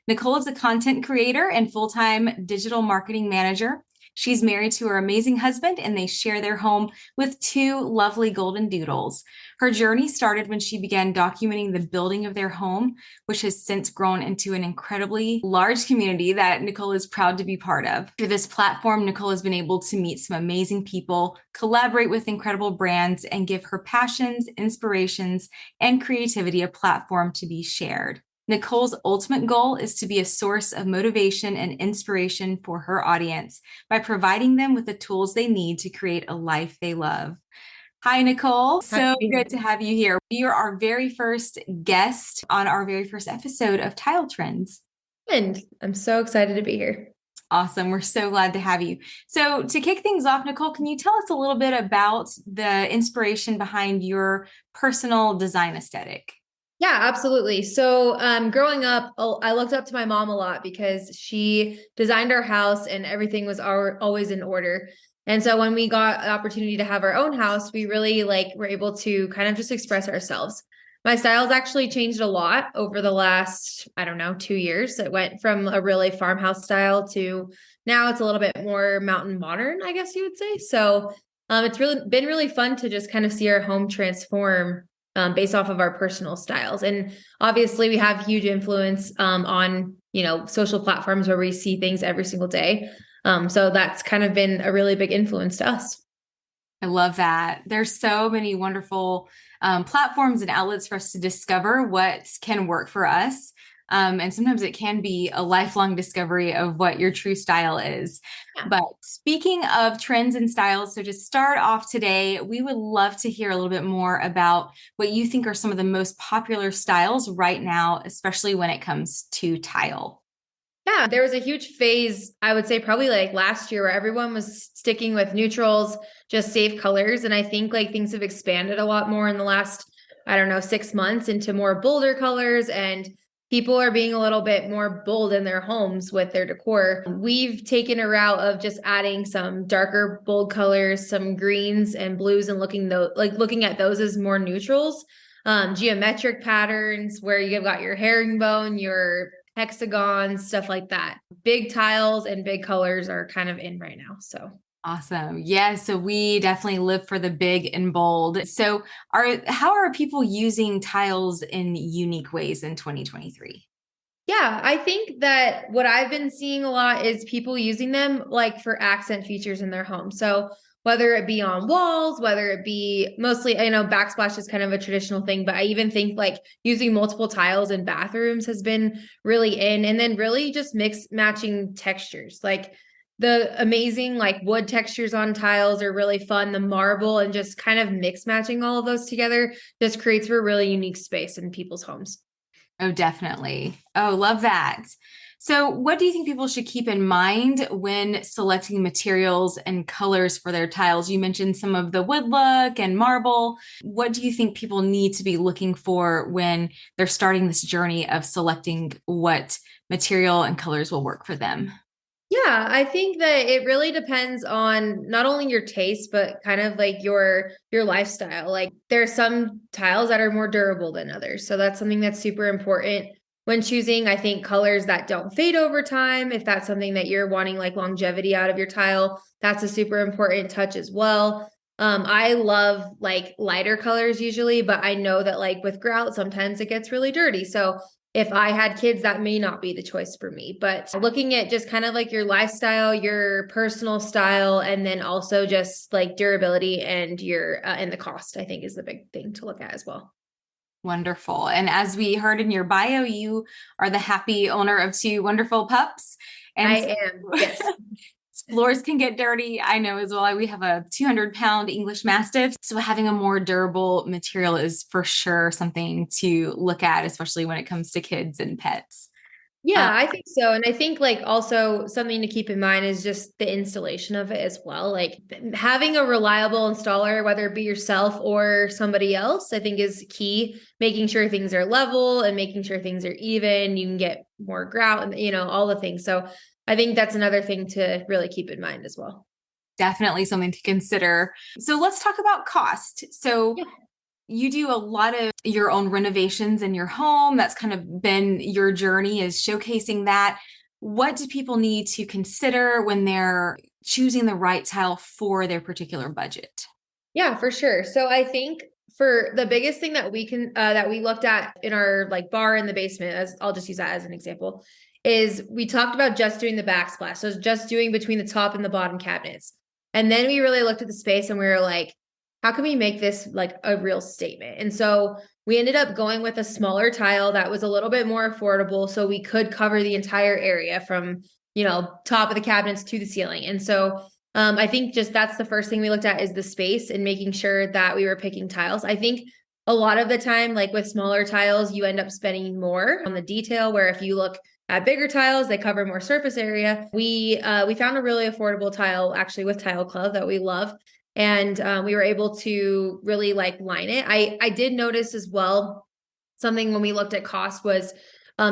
Nicole is a content creator and full-time digital marketing manager. She's married to her amazing husband, and they share their home with two lovely golden doodles. Her journey started when she began documenting the building of their home, which has since grown into an incredibly large community that Nicole is proud to be part of. Through this platform, Nicole has been able to meet some amazing people, collaborate with incredible brands, and give her passions, inspirations, and creativity a platform to be shared. Nicole's ultimate goal is to be a source of motivation and inspiration for her audience by providing them with the tools they need to create a life they love. Hi, Nicole. Happy So to be good here. to have you here. You're our very first guest on our very first episode of Tile Trends. And I'm so excited to be here. Awesome. We're so glad to have you. So, to kick things off, Nicole, can you tell us a little bit about the inspiration behind your personal design aesthetic? Yeah, absolutely. So, growing up, I looked up to my mom a lot because she designed our house and everything was always in order. And so when we got the opportunity to have our own house, we really were able to kind of just express ourselves. My styles actually changed a lot over the last, I don't know, 2 years. It went from a really farmhouse style to now it's a little bit more mountain modern, I guess you would say. So, it's really been really fun to just kind of see our home transform based off of our personal styles. And obviously we have huge influence on, social platforms where we see things every single day. So that's kind of been a really big influence to us. I love that. There's so many wonderful platforms and outlets for us to discover what can work for us. And sometimes it can be a lifelong discovery of what your true style is. Yeah. But speaking of trends and styles, so to start off today, we would love to hear a little bit more about what you think are some of the most popular styles right now, especially when it comes to tile. Yeah, there was a huge phase, I would say probably like last year, where everyone was sticking with neutrals, just safe colors. And I think things have expanded a lot more in the last, I don't know, 6 months into more bolder colors, and people are being a little bit more bold in their homes with their decor. We've taken a route of just adding some darker, bold colors, some greens and blues, and looking at those as more neutrals. Geometric patterns where you've got your herringbone, your hexagons, stuff like that. Big tiles and big colors are kind of in right now. So Awesome. Yeah, so we definitely live for the big and bold. So how are people using tiles in unique ways in 2023? yeah, I think that what I've been seeing a lot is people using them for accent features in their home. So whether it be on walls, whether it be mostly, I know backsplash is kind of a traditional thing, but I even think using multiple tiles in bathrooms has been really in, and then really just mix matching textures. Like the amazing wood textures on tiles are really fun. The marble and just kind of mix matching all of those together just creates a really unique space in people's homes. Oh, definitely. Oh, love that. So, what do you think people should keep in mind when selecting materials and colors for their tiles? You mentioned some of the wood look and marble. What do you think people need to be looking for when they're starting this journey of selecting what material and colors will work for them? Yeah, I think that it really depends on not only your taste, but kind of your lifestyle. Like there's some tiles that are more durable than others. So that's something that's super important when choosing, I think, colors that don't fade over time. If that's something that you're wanting longevity out of your tile, that's a super important touch as well. I love lighter colors usually, but I know that with grout, sometimes it gets really dirty. So if I had kids, that may not be the choice for me. But looking at just kind of your lifestyle, your personal style, and then also just durability and your and the cost, I think is the big thing to look at as well. Wonderful. And as we heard in your bio, you are the happy owner of two wonderful pups. And I am, yes. floors can get dirty. I know as well. We have a 200-pound English Mastiff. So having a more durable material is for sure something to look at, especially when it comes to kids and pets. Yeah, I think so. And I think also something to keep in mind is just the installation of it as well. Like having a reliable installer, whether it be yourself or somebody else, I think is key. Making sure things are level and making sure things are even. You can get more grout and, all the things. So I think that's another thing to really keep in mind as well. Definitely something to consider. So let's talk about cost. So Yeah. you do a lot of your own renovations in your home. That's kind of been your journey, is showcasing that. What do people need to consider when they're choosing the right tile for their particular budget? Yeah, for sure. So I think for the biggest thing that we can that we looked at in our like bar in the basement, as I'll just use that as an example, is we talked about just doing the backsplash. So just doing between the top and the bottom cabinets. And then we really looked at the space and we were like, how can we make this like a real statement? And so we ended up going with a smaller tile that was a little bit more affordable so we could cover the entire area from, top of the cabinets to the ceiling. And so I think just that's the first thing we looked at is the space and making sure that we were picking tiles. I think a lot of the time, like with smaller tiles, you end up spending more on the detail, where if you look at bigger tiles, they cover more surface area. We found a really affordable tile actually with Tile Club that we love. And we were able to really like line it. I did notice as well, something when we looked at cost was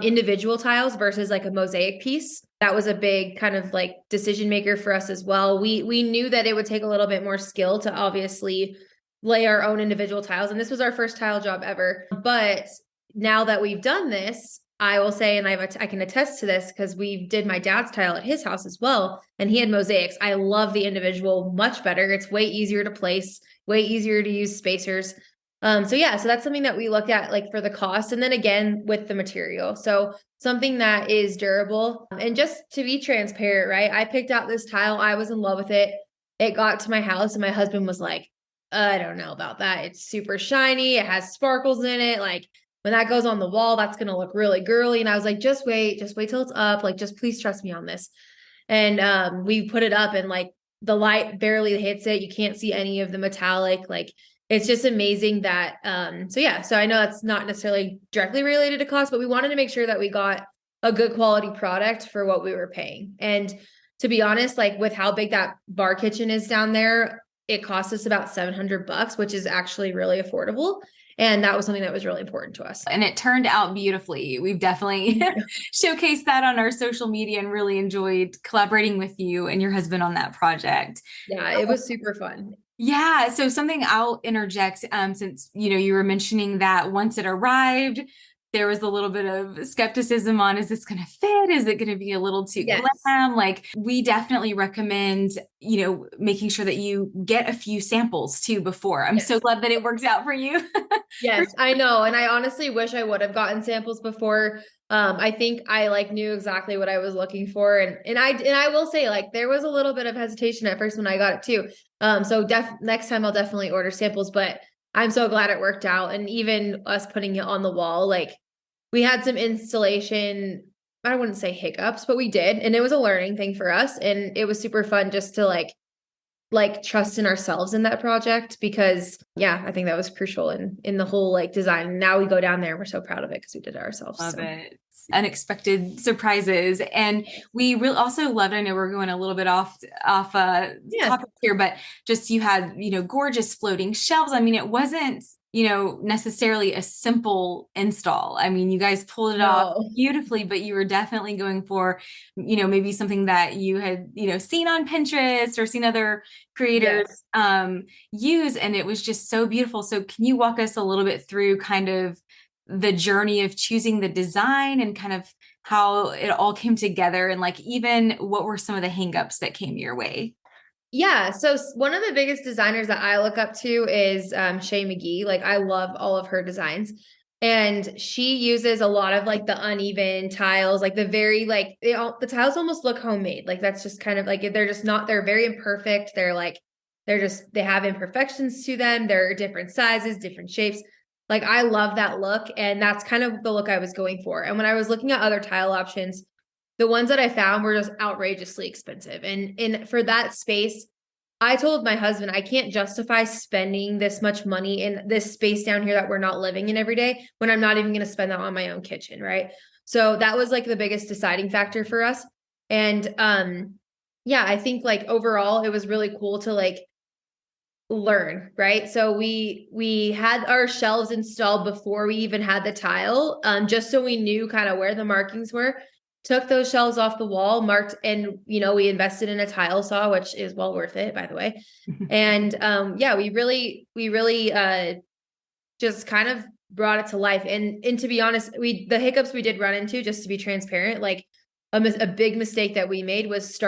individual tiles versus like a mosaic piece. That was a big kind of like decision maker for us as well. We knew that it would take a little bit more skill to obviously lay our own individual tiles. And this was our first tile job ever. But now that we've done this, I will say, and I can attest to this because we did my dad's tile at his house as well, and he had mosaics. I love the individual much better. It's way easier to place, way easier to use spacers. So yeah, so that's something that we look at like for the cost, and then again with the material. So something that is durable, and just to be transparent, right? I picked out this tile. I was in love with it. It got to my house and my husband was like, I don't know about that. It's super shiny. It has sparkles in it. Like when that goes on the wall, that's going to look really girly. And I was like, just wait till it's up. Like, just please trust me on this. And we put it up and like the light barely hits it. You can't see any of the metallic. Like it's just amazing that, so yeah, so I know that's not necessarily directly related to cost, but we wanted to make sure that we got a good quality product for what we were paying. And to be honest, like with how big that bar kitchen is down there, it cost us about $700, which is actually really affordable. And that was something that was really important to us. And it turned out beautifully. We've definitely showcased that on our social media and really enjoyed collaborating with you and your husband on that project. Yeah, it was super fun. Yeah, so something I'll interject, since you were mentioning that once it arrived, there was a little bit of skepticism on, is this going to fit? Is it going to be a little too glam? Like, we definitely recommend, making sure that you get a few samples too before. I'm so glad that it worked out for you. Yes, I know. And I honestly wish I would have gotten samples before. I think I like knew exactly what I was looking for. And I will say, like, there was a little bit of hesitation at first when I got it too. So next time I'll definitely order samples, but I'm so glad it worked out. And even us putting it on the wall, like we had some installation, I wouldn't say hiccups, but we did. And it was a learning thing for us. And it was super fun just to like trust in ourselves in that project, because yeah, I think that was crucial in the whole like design. Now we go down there and we're so proud of it because we did it ourselves. Love it. Unexpected surprises. And we really also loved, I know we're going a little bit off topic here, but just you had, gorgeous floating shelves. I mean, it wasn't, necessarily a simple install. I mean, you guys pulled it off beautifully, but you were definitely going for, maybe something that you had, seen on Pinterest or seen other creators use, and it was just so beautiful. So can you walk us a little bit through kind of the journey of choosing the design and kind of how it all came together, and like even what were some of the hangups that came your way? Yeah. So one of the biggest designers that I look up to is Shay McGee. Like I love all of her designs. And she uses a lot of like the uneven tiles, like the very like the tiles almost look homemade. Like that's just kind of like they're very imperfect. They have imperfections to them. They're different sizes, different shapes. Like I love that look. And that's kind of the look I was going for. And when I was looking at other tile options, the ones that I found were just outrageously expensive. And for that space, I told my husband, I can't justify spending this much money in this space down here that we're not living in every day when I'm not even going to spend that on my own kitchen. Right. So that was like the biggest deciding factor for us. And yeah, I think like overall, it was really cool to like learn, right? So we had our shelves installed before we even had the tile, just so we knew kind of where the markings were. Took those shelves off the wall, marked, and we invested in a tile saw, which is well worth it, by the way. And yeah, we really just kind of brought it to life. And to be honest, the hiccups we did run into, just to be transparent, like a big mistake that we made was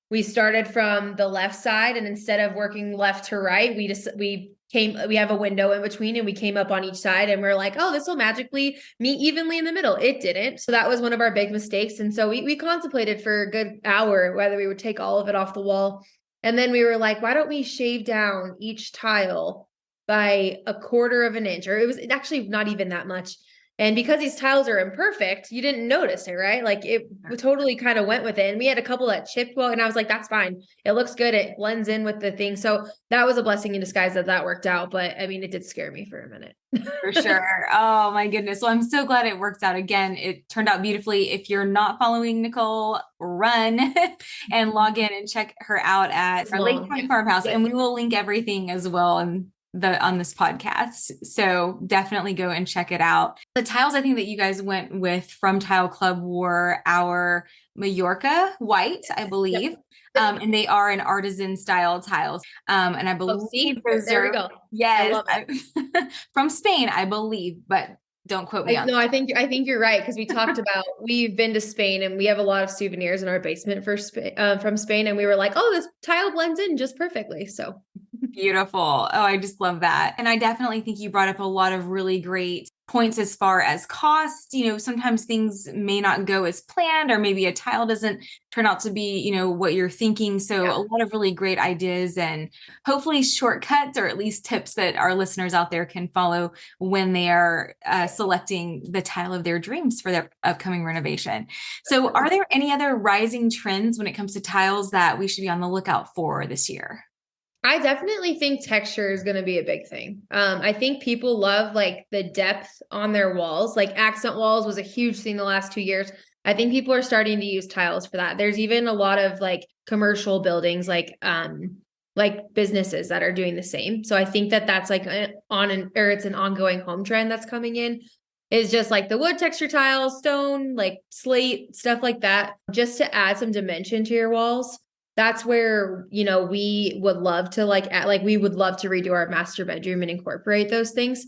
we started from the left side, and instead of working left to right, we have a window in between, and we came up on each side, and we're like, oh, this will magically meet evenly in the middle. It didn't. So that was one of our big mistakes. And so we contemplated for a good hour whether we would take all of it off the wall. And then we were like, why don't we shave down each tile by a quarter of an inch? Or it was actually not even that much. And because these tiles are imperfect, you didn't notice it, right? Like it totally kind of went with it. And we had a couple that chipped well, and I was like, that's fine. It looks good. It blends in with the thing. So that was a blessing in disguise that worked out. But I mean, it did scare me for a minute. For sure. Oh my goodness. Well, I'm so glad it worked out. Again, it turned out beautifully. If you're not following Nicole, run and log in and check her out at our Lakefront Farmhouse. And we will link everything as well on this podcast. So definitely go and check it out. The tiles I think that you guys went with from Tile Club were our Majorca white, I believe. And they are an artisan style tiles. And I believe there we go. Yes, from Spain, I believe, but don't quote me on that. No, I think you're right, because we talked about, we've been to Spain and we have a lot of souvenirs in our basement from Spain, and we were like, oh, this tile blends in just perfectly. So beautiful. Oh, I just love that. And I definitely think you brought up a lot of really great points as far as cost. Sometimes things may not go as planned, or maybe a tile doesn't turn out to be, what you're thinking. So a lot of really great ideas, and hopefully shortcuts, or at least tips that our listeners out there can follow when they are selecting the tile of their dreams for their upcoming renovation. So are there any other rising trends when it comes to tiles that we should be on the lookout for this year? I definitely think texture is going to be a big thing. I think people love like the depth on their walls. Like accent walls was a huge thing the last 2 years. I think people are starting to use tiles for that. There's even a lot of like commercial buildings, like businesses that are doing the same. So I think that's like it's an ongoing home trend that's coming in. Is just like the wood texture tiles, stone, like slate, stuff like that, just to add some dimension to your walls. That's where, we would love to we would love to redo our master bedroom and incorporate those things.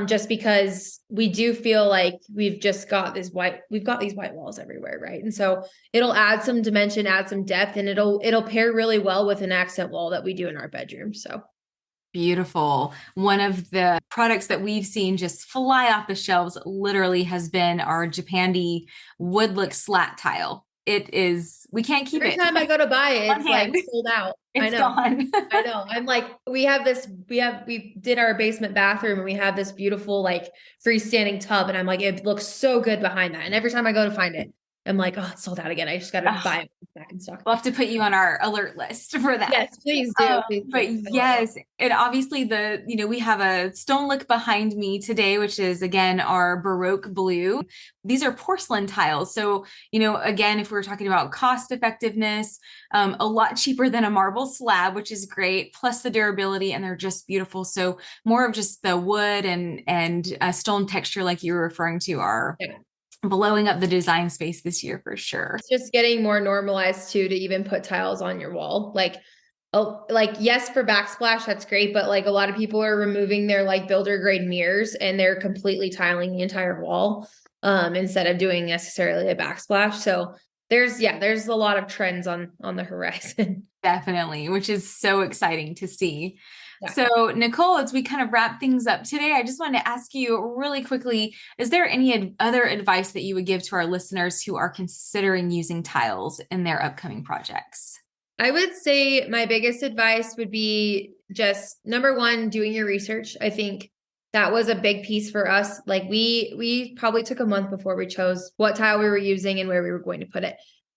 Just because we do feel like we've got these white walls everywhere. Right. And so it'll add some dimension, add some depth, and it'll pair really well with an accent wall that we do in our bedroom. So beautiful. One of the products that we've seen just fly off the shelves literally has been our Japandi wood look slat tile. It is, we can't keep it. Every time I go to buy it, it's like sold out. It's gone. I know. I'm like, we did our basement bathroom, and we have this beautiful like freestanding tub, and I'm like, it looks so good behind that. And every time I go to find it, I'm like, oh, it's sold out again. I just got to buy it back in stock. We'll have to put you on our alert list for that. Yes, please do. But yes, and obviously we have a stone look behind me today, which is again our Baroque blue. These are porcelain tiles. So, again, if we're talking about cost effectiveness, a lot cheaper than a marble slab, which is great, plus the durability, and they're just beautiful. So more of just the wood and stone texture, like you were referring to, are blowing up the design space this year for sure. It's just getting more normalized too, to even put tiles on your wall. Like yes, for backsplash, that's great. But like a lot of people are removing their like builder grade mirrors, and they're completely tiling the entire wall instead of doing necessarily a backsplash. So there's a lot of trends on the horizon. Definitely, which is so exciting to see. So Nicole, as we kind of wrap things up today, I just wanted to ask you really quickly, is there any other advice that you would give to our listeners who are considering using tiles in their upcoming projects? I would say my biggest advice would be just number one, doing your research. I think that was a big piece for us. Like we probably took a month before we chose what tile we were using and where we were going to put it.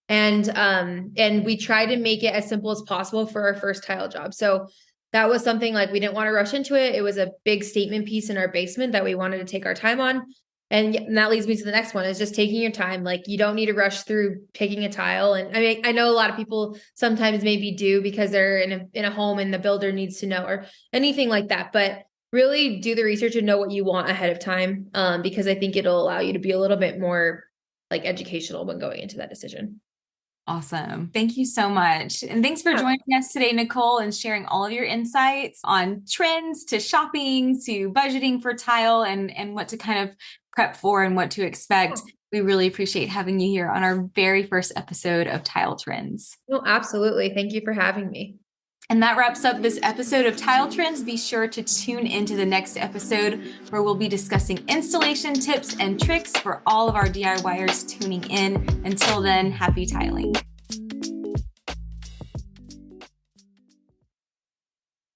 And we tried to make it as simple as possible for our first tile job. So that was something like we didn't want to rush into it. It was a big statement piece in our basement that we wanted to take our time on. And that leads me to the next one, is just taking your time. Like you don't need to rush through picking a tile. And I mean, I know a lot of people sometimes maybe do because they're in a home and the builder needs to know, or anything like that. But really do the research and know what you want ahead of time. Because I think it'll allow you to be a little bit more like educational when going into that decision. Awesome. Thank you so much. And thanks for Yeah. joining us today, Nicole, and sharing all of your insights on trends to shopping to budgeting for tile and what to kind of prep for and what to expect. We really appreciate having you here on our very first episode of Tile Trends. No, absolutely. Thank you for having me. And that wraps up this episode of Tile Trends. Be sure to tune into the next episode where we'll be discussing installation tips and tricks for all of our DIYers tuning in. Until then, happy tiling.